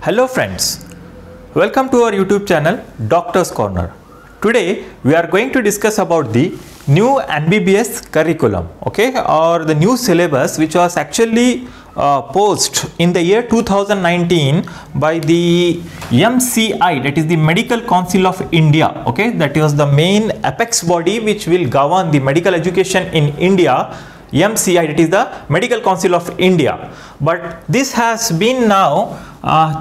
Hello friends, welcome to our YouTube channel Doctor's Corner. Today we are going to discuss about the new MBBS curriculum, okay, or the new syllabus which was actually posed in the year 2019 by the MCI, that is the Medical Council of India, okay, that was the main apex body which will govern the medical education in India. MCI, that is the Medical Council of India, but this has been now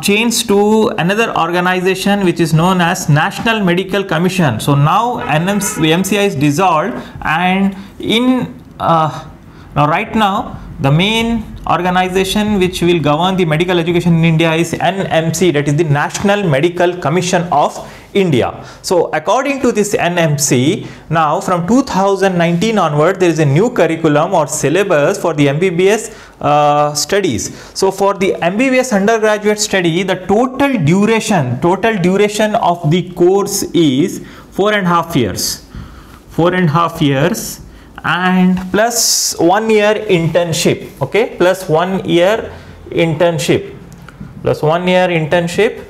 changed to another organization which is known as National Medical Commission. So now MCI is dissolved, and in now right now the main organization which will govern the medical education in India is NMC, that is the National Medical Commission of India. So according to this NMC, now from 2019 onward there is a new curriculum or syllabus for the MBBS studies. So for the MBBS undergraduate study, the total duration of the course is 4.5 years. 4.5 years and plus 1 year internship, okay, plus 1 year internship, plus 1 year internship.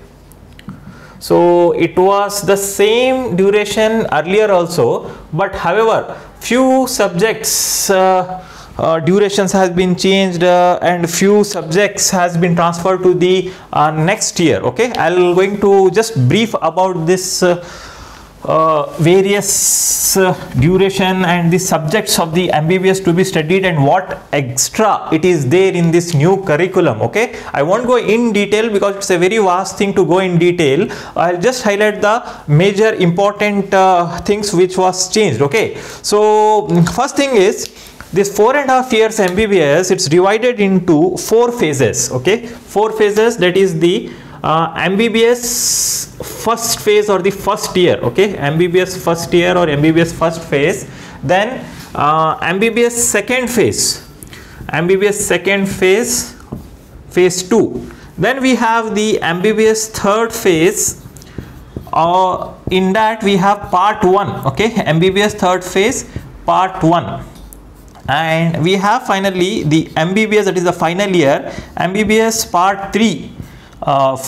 So it was the same duration earlier also, but however few subjects durations has been changed and few subjects has been transferred to the next year, okay. I'll going to just brief about this various duration and the subjects of the MBBS to be studied and what extra it is there in this new curriculum, okay. I won't go in detail because it's a very vast thing to go in detail. I'll just highlight the major important things which was changed, okay. So first thing is this 4.5 years MBBS, it's divided into 4 phases, okay. 4 phases, that is the MBBS first phase or the first year, okay, MBBS first year or MBBS first phase, then MBBS second phase, MBBS second phase, phase 2, then we have the MBBS third phase, in that we have part 1, okay, MBBS third phase, part 1, and we have finally the MBBS, that is the final year, MBBS part 3,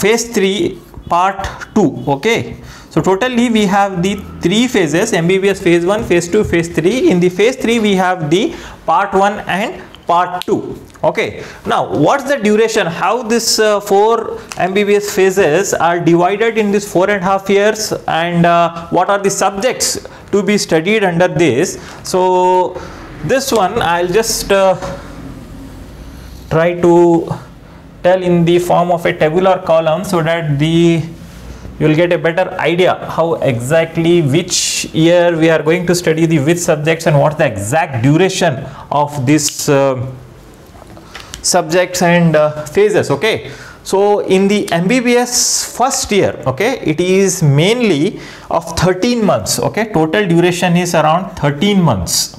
phase 3 part 2, okay. So totally we have the 3 phases, MBBS phase 1, phase 2, phase 3. In the phase 3 we have the part 1 and part 2, okay. Now what's the duration, how this 4 MBBS phases are divided in this 4.5 years, and what are the subjects to be studied under this. So this one I'll just try to tell in the form of a tabular column so that you will get a better idea how exactly which year we are going to study the which subjects and what the exact duration of this subjects and phases, okay. So in the MBBS first year, okay, it is mainly of 13 months, okay, total duration is around 13 months,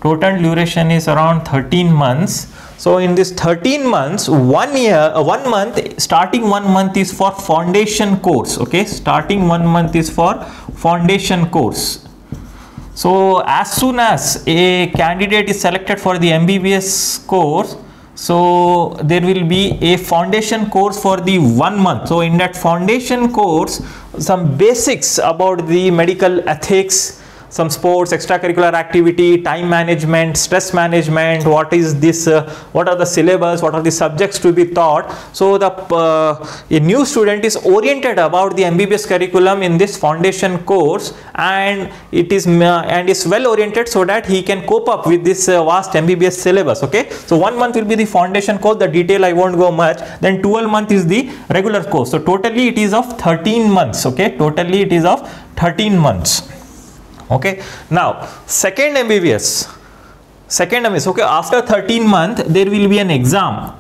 total duration is around 13 months. So in this 13 months, 1 month, starting 1 month is for foundation course, okay, starting 1 month is for foundation course. So as soon as a candidate is selected for the MBBS course, so there will be a foundation course for the 1 month. So in that foundation course, some basics about the medical ethics, some sports, extracurricular activity, time management, stress management, what is this, what are the syllabus, what are the subjects to be taught. So a new student is oriented about the MBBS curriculum in this foundation course, and it is well oriented so that he can cope up with this vast MBBS syllabus, okay. So 1 month will be the foundation course, the detail I won't go much, then 12 month is the regular course. So totally it is of 13 months, okay, totally it is of 13 months. Okay, now second MBBS, okay, after 13 month there will be an exam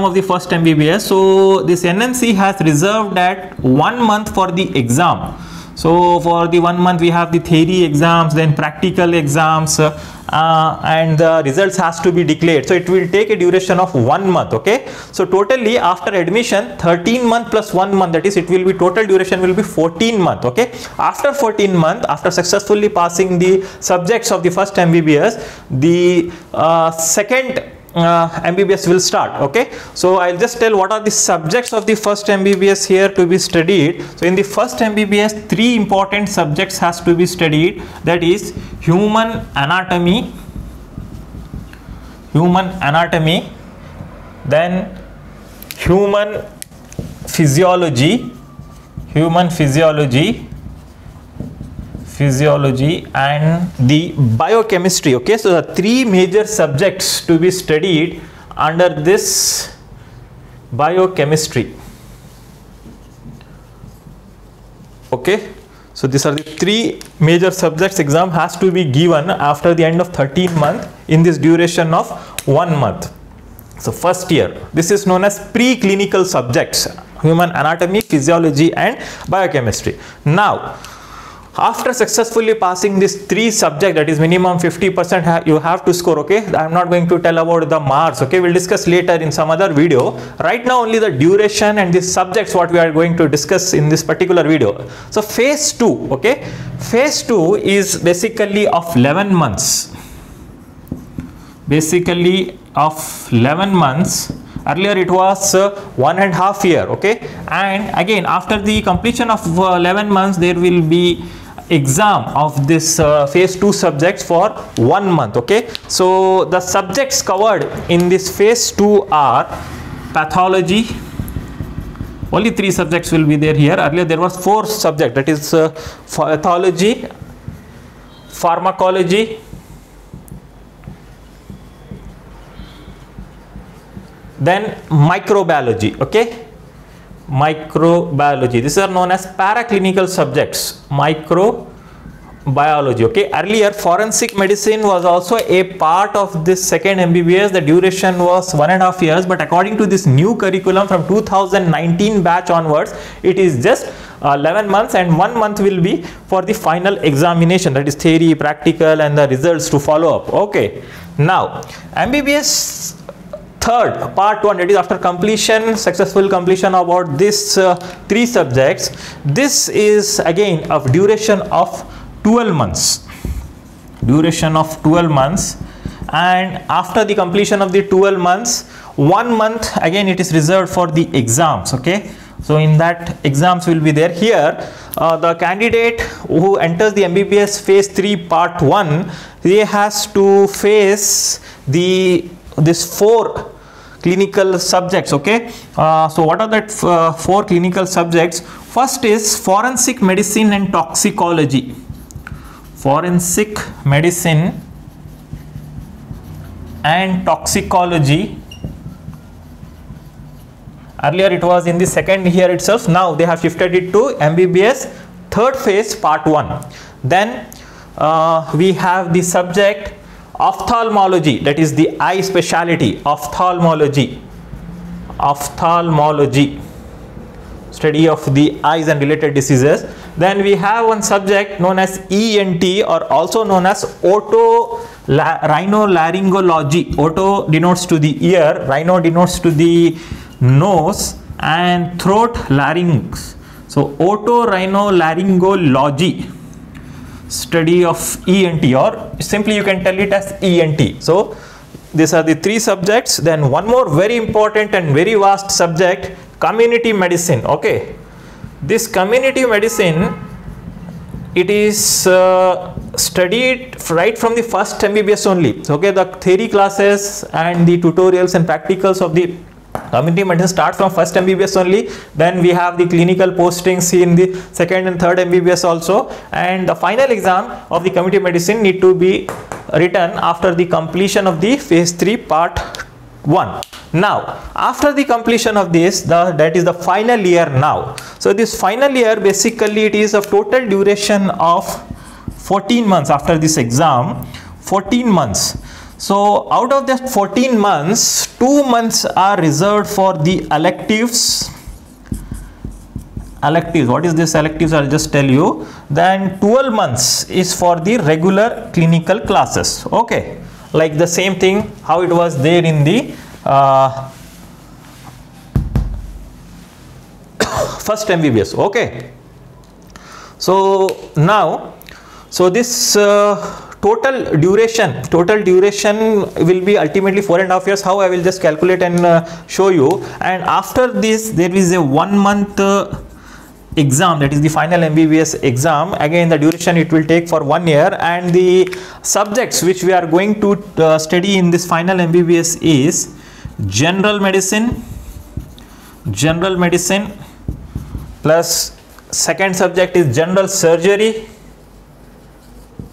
of the first MBBS. So this NMC has reserved that 1 month for the exam. So for the 1 month we have the theory exams, then practical exams, and the results has to be declared. So it will take a duration of 1 month, okay. So totally after admission 13 month plus 1 month, that is it will be total duration will be 14 month, okay. After 14 month, after successfully passing the subjects of the first MBBS, the second MBBS will start. Okay, so I'll just tell what are the subjects of the first MBBS here to be studied. So in the first MBBS, 3 important subjects has to be studied, that is human anatomy, then human physiology, and the biochemistry. Okay, so the 3 major subjects to be studied under this biochemistry. Okay, so these are the 3 major subjects exam has to be given after the end of 13 months in this duration of 1 month. So first year, this is known as preclinical subjects, human anatomy, physiology and biochemistry. Now after successfully passing these 3 subjects, that is minimum 50% you have to score. Okay, I am not going to tell about the marks. Okay, we'll discuss later in some other video. Right now only the duration and the subjects what we are going to discuss in this particular video. So phase 2, okay, phase 2 is basically of 11 months. Earlier it was 1.5 years. Okay, and again after the completion of 11 months there will be exam of this phase 2 subjects for 1 month. Okay, so the subjects covered in this phase 2 are pathology. Only 3 subjects will be there here. Earlier there was 4 subjects, that is pathology, pharmacology, then microbiology. Okay, microbiology, these are known as paraclinical subjects, microbiology. Okay, earlier forensic medicine was also a part of this second MBBS. The duration was 1.5 years, but according to this new curriculum from 2019 batch onwards, it is just 11 months and 1 month will be for the final examination, that is theory, practical and the results to follow up. Okay, now MBBS third part 1, that is after completion, successful completion about this 3 subjects, this is again of duration of 12 months, and after the completion of the 12 months, 1 month again it is reserved for the exams. Okay, so in that exams will be there. Here the candidate who enters the MBBS phase 3 part 1, he has to face this 4 clinical subjects. Okay, so what are that 4 clinical subjects? First is forensic medicine and toxicology. Forensic medicine and toxicology. Earlier it was in the second year itself. Now they have shifted it to MBBS third phase part 1. Then we have the subject ophthalmology, that is the eye specialty, ophthalmology, study of the eyes and related diseases. Then we have one subject known as ENT, or also known as otorhinolaryngology. Oto denotes to the ear, rhino denotes to the nose, and throat, larynx. So otorhinolaryngology, study of ENT, or simply you can tell it as ENT. So these are the 3 subjects. Then one more very important and very vast subject, community medicine. Okay, this community medicine, it is studied right from the first MBBS only. Okay, the theory classes and the tutorials and practicals of the community medicine start from first MBBS only. Then we have the clinical postings in the second and third MBBS also, and the final exam of the community medicine need to be written after the completion of the phase 3 part 1. Now after the completion of this, that is the final year now. So this final year basically it is a total duration of 14 months after this exam, 14 months. So out of that 14 months, 2 months are reserved for the electives. Electives, what is this electives? I'll just tell you. Then 12 months is for the regular clinical classes. Okay, like the same thing how it was there in the first MBBS. Okay, so now, so this total duration will be ultimately 4.5 years. How I will just calculate and show you. And after this there is a 1 month exam, that is the final MBBS exam. Again the duration it will take for 1 year, and the subjects which we are going to study in this final MBBS is general medicine plus second subject is general surgery.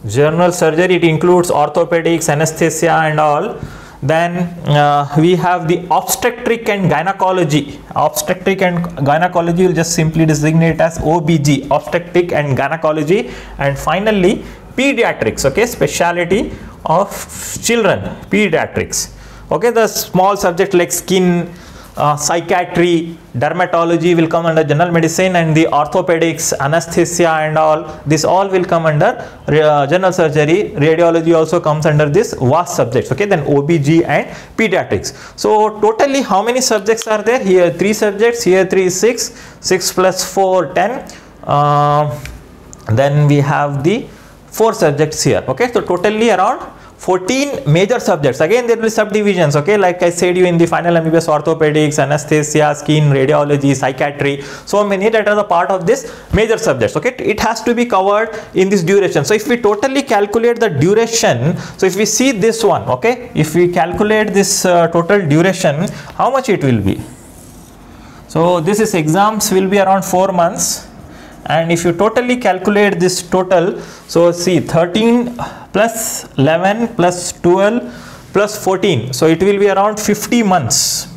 It includes orthopedics, anesthesia and all. Then we have the obstetric and gynecology. Will just simply designate as OBG, obstetric and gynecology. And finally pediatrics, okay, specialty of children, pediatrics. Okay, the small subject like skin, psychiatry, dermatology will come under general medicine, and the orthopedics, anesthesia and all, this all will come under general surgery. Radiology also comes under this vast subjects. Okay, then OBG and pediatrics. So totally how many subjects are there? Here 3 subjects, here 3 is 6 plus 4 10, then we have the 4 subjects here. Okay, so totally around 14 major subjects. Again there will be subdivisions, okay, like I said you in the final MBBS, orthopedics, anesthesia, skin, radiology, psychiatry, so many that are the part of this major subjects. Okay, it has to be covered in this duration. So if we totally calculate the duration, so if we see this one, okay, if we calculate this total duration, how much it will be? So this is exams will be around 4 months, and if you totally calculate this total, so see 13 plus 11 plus 12 plus 14, so it will be around 50 months.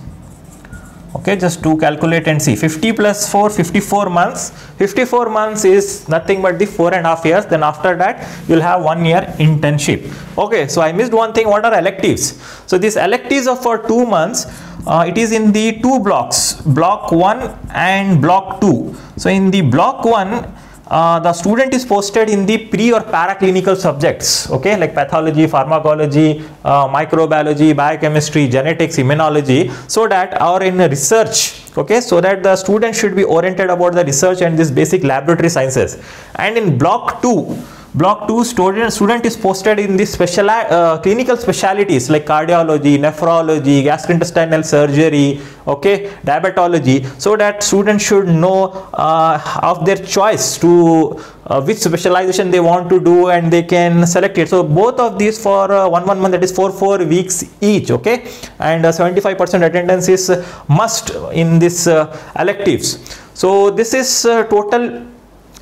Okay, just to calculate and see, 50 plus 4, 54 months. 54 months is nothing but the 4.5 years. Then after that you will have 1 year internship. Okay, so I missed one thing. What are electives? So these electives are for 2 months. It is in the 2 blocks, block 1 and block 2. So in the block 1, the student is posted in the pre or paraclinical subjects, okay, like pathology, pharmacology, microbiology, biochemistry, genetics, immunology, so that, or in research, okay, so that the student should be oriented about the research and this basic laboratory sciences. And in block 2, student is posted in the special clinical specialties like cardiology, nephrology, gastrointestinal surgery, okay, diabetology, so that students should know of their choice to which specialization they want to do, and they can select it. So both of these for 1 month, that is 4 weeks each, okay, and 75% attendance is must in this electives. So this is total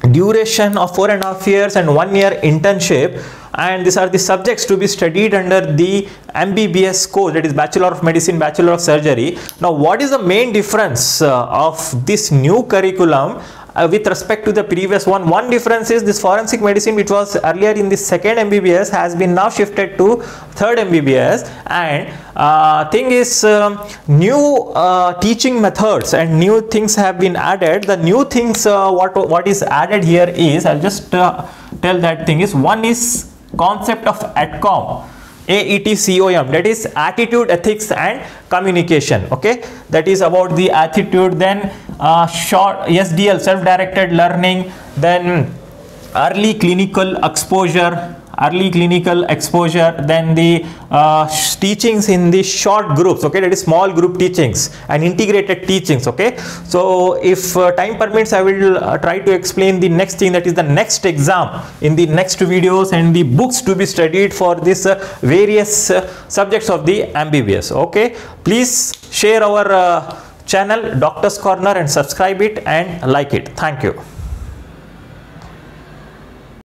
duration of 4.5 years and 1 year internship, and these are the subjects to be studied under the MBBS course, that is Bachelor of Medicine, Bachelor of Surgery. Now what is the main difference of this new curriculum with respect to the previous one? One difference is this forensic medicine, which was earlier in the 2nd MBBS, has been now shifted to 3rd MBBS, and thing is new teaching methods and new things have been added. The new things what is added here is, I'll just tell that thing is, one is concept of ATCOM, AETCOM, that is attitude, ethics and communication. Okay, that is about the attitude. Then short SDL, self-directed learning. Then early clinical exposure, then the teachings in the short groups, okay, that is small group teachings and integrated teachings. Okay, so if time permits, I will try to explain the next thing, that is the next exam in the next videos, and the books to be studied for this various subjects of the MBBS. Okay, please share our channel Doctor's Corner and subscribe it and like it. Thank you.